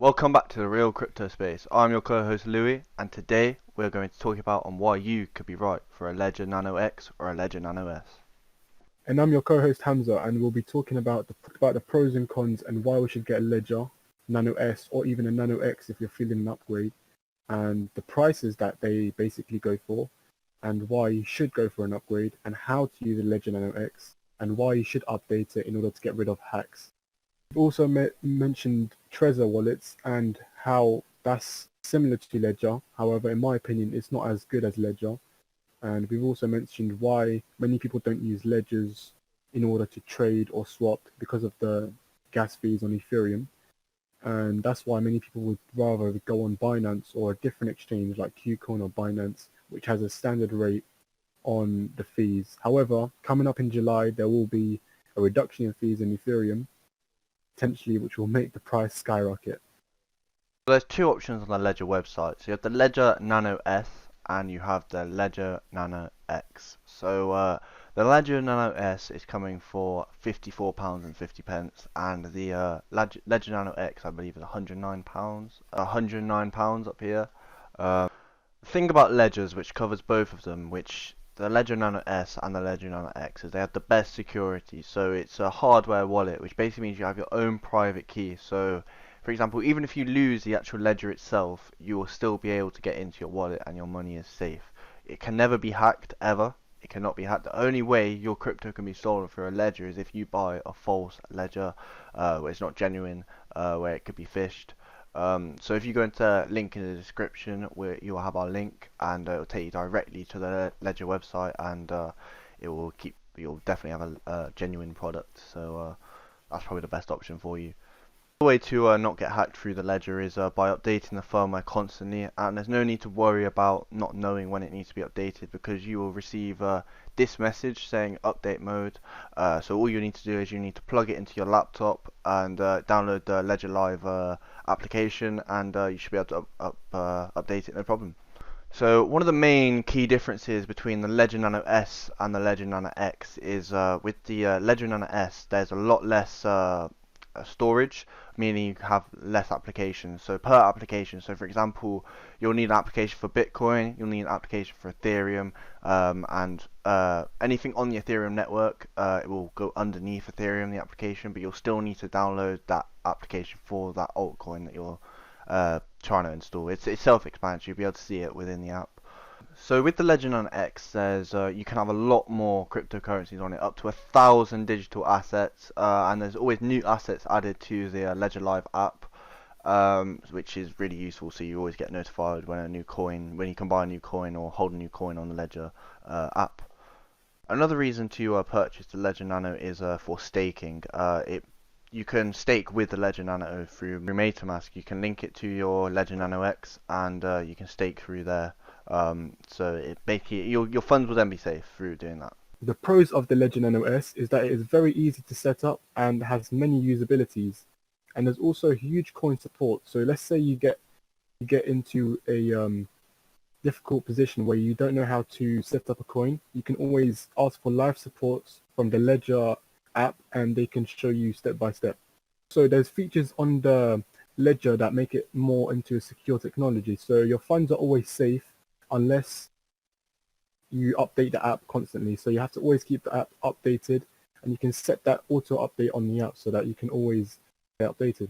Welcome back to the Real Crypto Space. I'm your co-host Louis, and today we're going to talk about on why you could be right for a Ledger Nano X or a Ledger Nano S. And I'm your co-host Hamza, and we'll be talking about the pros and cons and why we should get a Ledger, Nano S, or even a Nano X if you're feeling an upgrade, and the prices that they basically go for, and why you should go for an upgrade, and how to use a Ledger Nano X, and why you should update it in order to get rid of hacks. We've also mentioned Trezor wallets and how that's similar to Ledger. However, in my opinion, it's not as good as Ledger. And we've also mentioned why many people don't use ledgers in order to trade or swap because of the gas fees on Ethereum. And that's why many people would rather go on Binance or a different exchange like Qcoin or Binance, which has a standard rate on the fees. However, coming up in July, there will be a reduction in fees in Ethereum, potentially, which will make the price skyrocket. So there's two options on the Ledger website. So you have the Ledger Nano S and you have the Ledger Nano X. So the Ledger Nano S is coming for £54.50, and the Ledger Nano X, I believe, is £109. £109 up here. The thing about ledgers, which covers both of them, which the Ledger Nano S and the Ledger Nano X, is they have the best security. So it's a hardware wallet, which basically means you have your own private key. So for example, even if you lose the actual ledger itself, you will still be able to get into your wallet and your money is safe. It can never be hacked, ever. It cannot be hacked. The only way your crypto can be stolen through a ledger is if you buy a false ledger where it's not genuine, where it could be phished. So if you go into link in the description, where you will have our link, and it will take you directly to the Ledger website, and you'll definitely have a genuine product. So that's probably the best option for you. The way to not get hacked through the ledger is by updating the firmware constantly, and there's no need to worry about not knowing when it needs to be updated, because you will receive this message saying update mode. So all you need to do is you need to plug it into your laptop and download the Ledger Live application, and you should be able to update it no problem. So one of the main key differences between the Ledger Nano S and the Ledger Nano X is with the Ledger Nano S, there's a lot less storage, meaning you have less applications. So per application, so for example, you'll need an application for Bitcoin, you'll need an application for Ethereum, and anything on the Ethereum network, it will go underneath Ethereum, the application, but you'll still need to download that application for that altcoin that you're trying to install. It's self-explanatory, you'll be able to see it within the app. So with the Ledger Nano X, you can have a lot more cryptocurrencies on it, up to 1,000 digital assets, and there's always new assets added to the Ledger Live app, which is really useful. So you always get notified when you can buy a new coin or hold a new coin on the Ledger app. Another reason to purchase the Ledger Nano is for staking. You can stake with the Ledger Nano through MetaMask. You can link it to your Ledger Nano X, and you can stake through there. So your funds will then be safe through doing that. The pros of the Ledger Nano S is that it is very easy to set up and has many usabilities, and there's also huge coin support. So let's say you get into a difficult position where you don't know how to set up a coin, you can always ask for live support from the Ledger app, and they can show you step by step. So there's features on the Ledger that make it more into a secure technology. So your funds are always safe unless you update the app constantly. So you have to always keep the app updated, and you can set that auto update on the app so that you can always stay updated.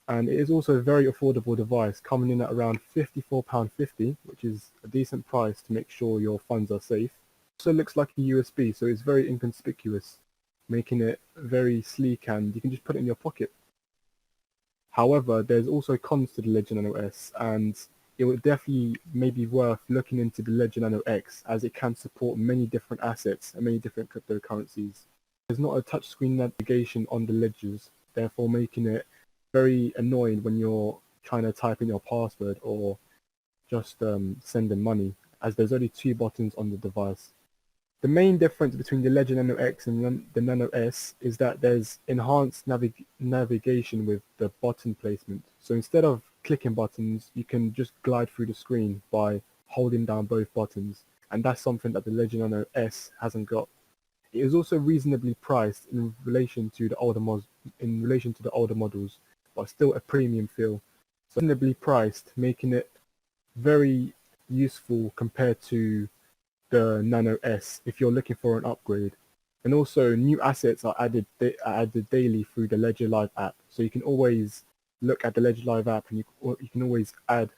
And it is also a very affordable device, coming in at around £54.50, which is a decent price to make sure your funds are safe. It also looks like a USB, so it's very inconspicuous, making it very sleek, and you can just put it in your pocket. However, there's also cons to the Ledger Nano S, and it would definitely maybe worth looking into the Ledger Nano X, as it can support many different assets and many different cryptocurrencies. There's not a touchscreen navigation on the ledgers, therefore making it very annoying when you're trying to type in your password or just sending money, as there's only 2 buttons on the device. The main difference between the Ledger Nano X and the Nano S is that there's enhanced navigation with the button placement. So instead of clicking buttons, you can just glide through the screen by holding down both buttons, and that's something that the Ledger Nano S hasn't got. It is also reasonably priced in relation to the older models, but still a premium feel. So reasonably priced, making it very useful compared to the Nano S if you're looking for an upgrade. And also new assets are added daily through the Ledger Live app. So you can always look at the Ledger Live app and you can always add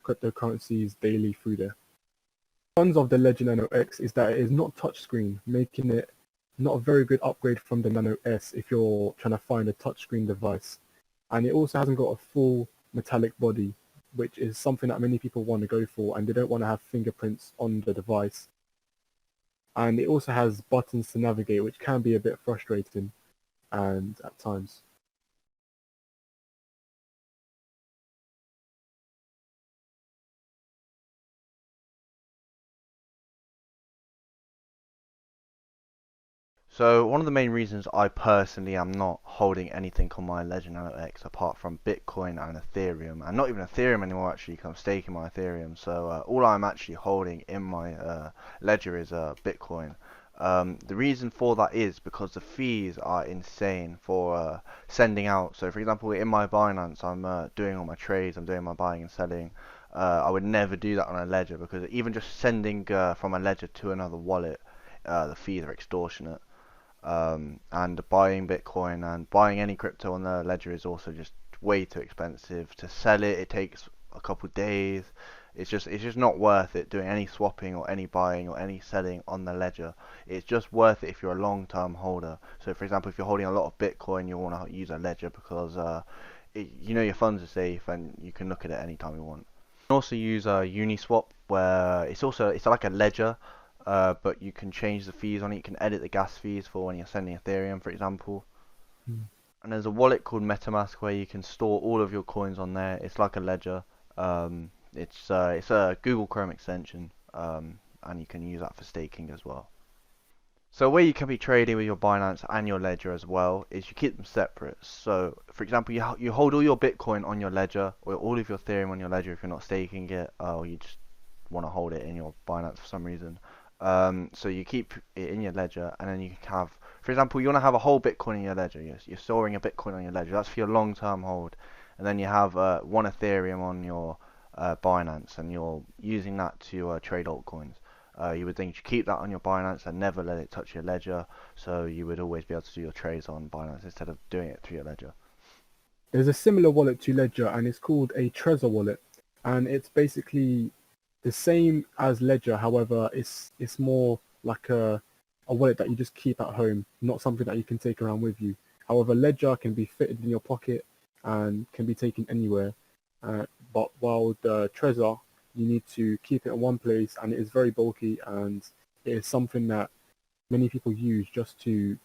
cryptocurrencies daily through there. Cons of the Ledger Nano X is that it is not touchscreen, making it not a very good upgrade from the Nano S if you're trying to find a touchscreen device. And it also hasn't got a full metallic body, which is something that many people want to go for, and they don't want to have fingerprints on the device. And it also has buttons to navigate, which can be a bit frustrating and at times. So one of the main reasons I personally am not holding anything on my Ledger Nano X apart from Bitcoin and Ethereum, and not even Ethereum anymore actually, because I'm staking my Ethereum. So all I'm actually holding in my Ledger is Bitcoin. The reason for that is because the fees are insane for sending out. So for example, in my Binance, I'm doing all my trades, I'm doing my buying and selling. I would never do that on a Ledger because even just sending from a Ledger to another wallet, the fees are extortionate. And buying Bitcoin and buying any crypto on the ledger is also just way too expensive. To sell it, it takes a couple days. It's just not worth it doing any swapping or any buying or any selling on the ledger. It's just worth it if you're a long-term holder. So, for example, if you're holding a lot of Bitcoin, you want to use a ledger because you know your funds are safe and you can look at it anytime you want. You can also use a Uniswap, where it's like a ledger, but you can change the fees on it. You can edit the gas fees for when you're sending Ethereum, for example. Hmm. And there's a wallet called MetaMask where you can store all of your coins on there. It's like a ledger. It's a Google Chrome extension, and you can use that for staking as well. So where you can be trading with your Binance and your ledger as well is you keep them separate. So for example, you hold all your Bitcoin on your ledger or all of your Ethereum on your ledger if you're not staking it, or you just want to hold it in your Binance for some reason. So you keep it in your ledger, and then you can have, for example, you want to have a whole Bitcoin in your ledger. You're storing a Bitcoin on your ledger. That's for your long-term hold. And then you have one Ethereum on your Binance, and you're using that to trade altcoins. You would think you keep that on your Binance and never let it touch your ledger, so you would always be able to do your trades on Binance instead of doing it through your ledger. There's a similar wallet to Ledger, and it's called a Trezor wallet, and it's basically the same as Ledger. However, it's more like a wallet that you just keep at home, not something that you can take around with you. However, Ledger can be fitted in your pocket and can be taken anywhere. But while the Trezor, you need to keep it in one place, and it is very bulky, and it is something that many people use just to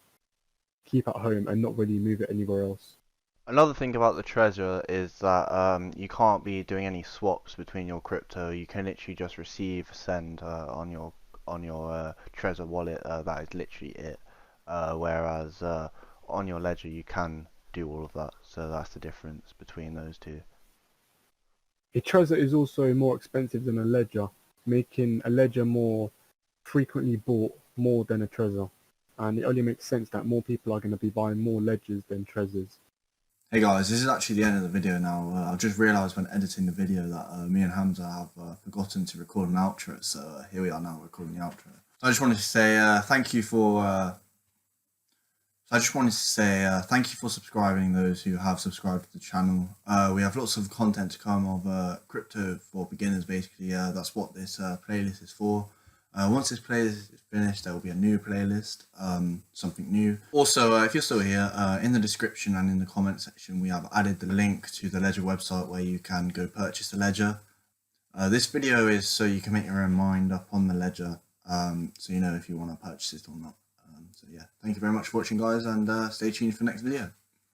keep at home and not really move it anywhere else. Another thing about the Trezor is that you can't be doing any swaps between your crypto. You can literally just receive, send on your Trezor wallet. That is literally it. Whereas on your ledger you can do all of that. So that's the difference between those two. A Trezor is also more expensive than a Ledger, making a Ledger more frequently bought more than a Trezor. And it only makes sense that more people are going to be buying more Ledgers than Trezors. Hey guys, this is actually the end of the video now. I've just realised when editing the video that me and Hamza have forgotten to record an outro, so here we are now recording the outro. So I just wanted to say thank you for thank you for subscribing, those who have subscribed to the channel. We have lots of content to come of crypto for beginners, basically. That's what this playlist is for. Once this playlist is finished, there will be a new playlist, something new. Also, if you're still here, in the description and in the comment section, we have added the link to the Ledger website where you can go purchase the Ledger. This video is so you can make your own mind up on the Ledger, so you know if you want to purchase it or not. So yeah, thank you very much for watching, guys, and stay tuned for the next video.